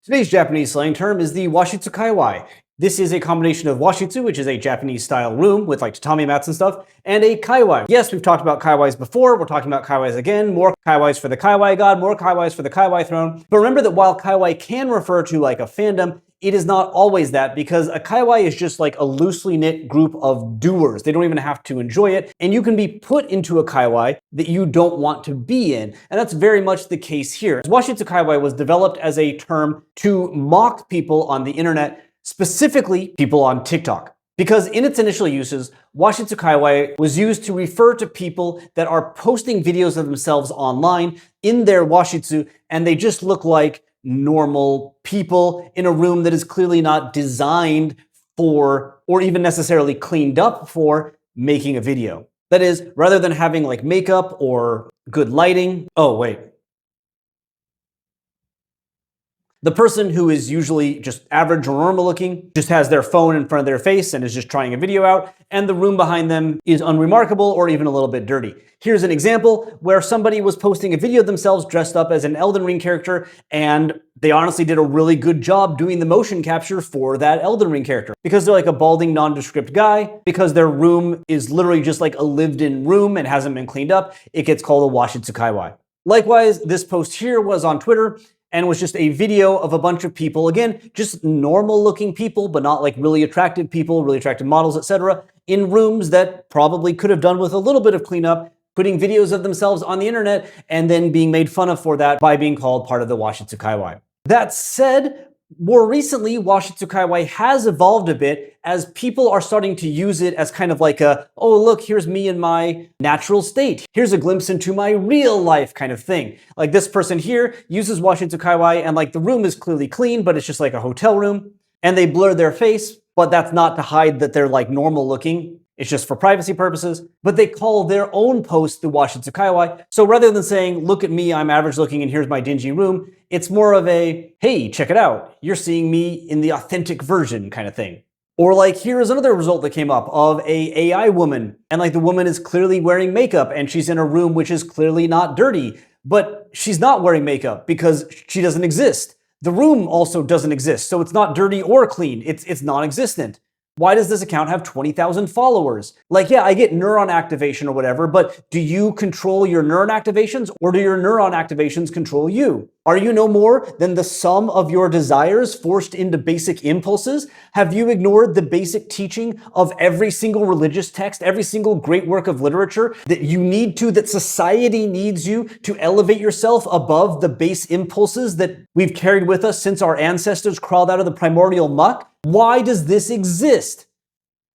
Today's Japanese slang term is the washitsu kaiwai. This is a combination of washitsu, which is a Japanese style room with like tatami mats and stuff, and a kaiwai. Yes, we've talked about kaiwais before, we're talking about kaiwais again, more kaiwais for the kaiwai god, more kaiwais for the kaiwai throne. But remember that while kaiwai can refer to like a fandom, it is not always that, because a kaiwai is just like a loosely knit group of doers. They don't even have to enjoy it, and you can be put into a kaiwai that you don't want to be in, and that's very much the case here. Washitsu kaiwai was developed as a term to mock people on the internet, specifically people on TikTok. Because in its initial uses, washitsu kaiwai was used to refer to people that are posting videos of themselves online in their washitsu, and they just look like normal people in a room that is clearly not designed for, or even necessarily cleaned up for, making a video. That is, rather than having like makeup or good lighting. Oh, wait. The person who is usually just average or normal looking just has their phone in front of their face and is just trying a video out, and the room behind them is unremarkable or even a little bit dirty. Here's an example where somebody was posting a video of themselves dressed up as an Elden Ring character, and they honestly did a really good job doing the motion capture for that Elden Ring character. Because they're like a balding, nondescript guy, because their room is literally just like a lived-in room and hasn't been cleaned up, it gets called a washitsu kaiwai. Likewise, this post here was on Twitter, and was just a video of a bunch of people, again, just normal looking people, but not like really attractive people, really attractive models, etc., in rooms that probably could have done with a little bit of cleanup, putting videos of themselves on the internet, and then being made fun of for that by being called part of the washitsu kaiwai. That said, more recently, washitsu kaiwai has evolved a bit as people are starting to use it as kind of like a, oh look, here's me in my natural state. Here's a glimpse into my real life kind of thing. Like this person here uses washitsu kaiwai and like the room is clearly clean, but it's just like a hotel room. And they blur their face, but that's not to hide that they're like normal looking. It's just for privacy purposes, but they call their own post the washitsu kaiwai. So rather than saying, look at me, I'm average looking and here's my dingy room, it's more of a, hey, check it out. You're seeing me in the authentic version kind of thing. Or like, here's another result that came up of a AI woman, and like the woman is clearly wearing makeup and she's in a room which is clearly not dirty, but she's not wearing makeup because she doesn't exist. The room also doesn't exist, so it's not dirty or clean. It's non-existent. Why does this account have 20,000 followers? Like, yeah, I get neuron activation or whatever, but do you control your neuron activations, or do your neuron activations control you? Are you no more than the sum of your desires forced into basic impulses? Have you ignored the basic teaching of every single religious text, every single great work of literature that you need to, that society needs you to elevate yourself above the base impulses that we've carried with us since our ancestors crawled out of the primordial muck? Why does this exist?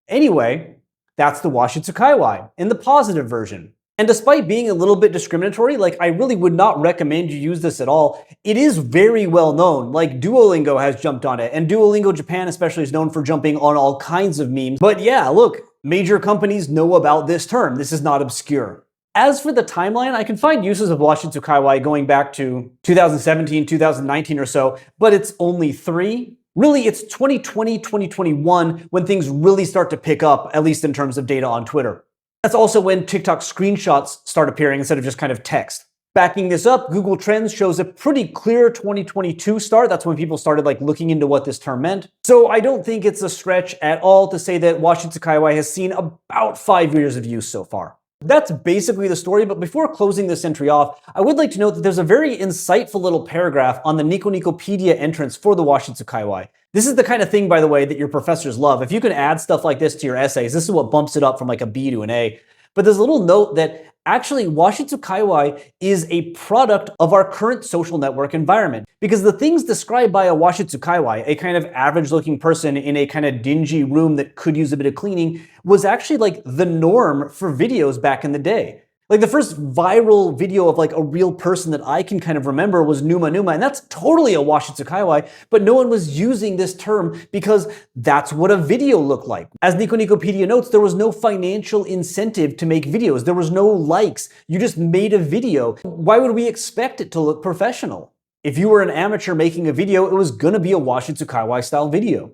Anyway, that's the washitsu kaiwai in the positive version. And despite being a little bit discriminatory, like I really would not recommend you use this at all, it is very well known. Like Duolingo has jumped on it, and Duolingo Japan especially is known for jumping on all kinds of memes. But yeah, look, major companies know about this term. This is not obscure. As for the timeline, I can find uses of washitsu kaiwai going back to 2017, 2019 or so, but it's only 3. Really, it's 2020, 2021 when things really start to pick up, at least in terms of data on Twitter. That's also when TikTok screenshots start appearing instead of just kind of text. Backing this up, Google Trends shows a pretty clear 2022 start. That's when people started like looking into what this term meant. So I don't think it's a stretch at all to say that washitsu kaiwai has seen about 5 years of use so far. That's basically the story, but before closing this entry off, I would like to note that there's a very insightful little paragraph on the Nico-Nicopedia entrance for the washitsu kaiwai. This is the kind of thing, by the way, that your professors love. If you can add stuff like this to your essays, this is what bumps it up from like a B to an A. But there's a little note that actually washitsu kaiwai is a product of our current social network environment. Because the things described by a washitsu kaiwai, a kind of average looking person in a kind of dingy room that could use a bit of cleaning, was actually like the norm for videos back in the day. Like the first viral video of like a real person that I can kind of remember was Numa Numa, and that's totally a washitsu kaiwai, but no one was using this term because that's what a video looked like. As Nico-Nicopedia notes, there was no financial incentive to make videos. There was no likes. You just made a video. Why would we expect it to look professional? If you were an amateur making a video, it was gonna be a washitsu kaiwai style video.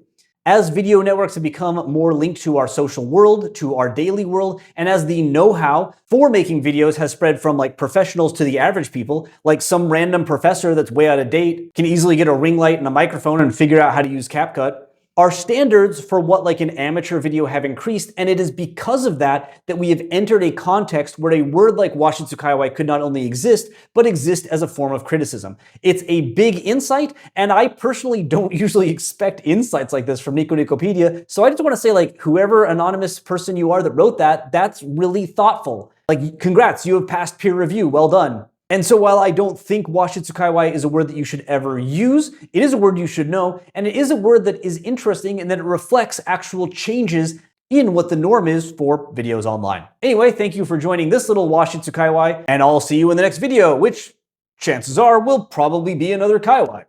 As video networks have become more linked to our social world, to our daily world, and as the know-how for making videos has spread from like professionals to the average people, like some random professor that's way out of date can easily get a ring light and a microphone and figure out how to use CapCut, our standards for what like an amateur video have increased, and it is because of that that we have entered a context where a word like washitsu kaiwai could not only exist, but exist as a form of criticism. It's a big insight, and I personally don't usually expect insights like this from Nico Nicopedia, so I just want to say, like, whoever anonymous person you are that wrote that, that's really thoughtful. Like, congrats, you have passed peer review, well done. And so while I don't think washitsu kaiwai is a word that you should ever use, it is a word you should know, and it is a word that is interesting in that it reflects actual changes in what the norm is for videos online. Anyway, thank you for joining this little washitsu kaiwai, and I'll see you in the next video, which chances are will probably be another kaiwai.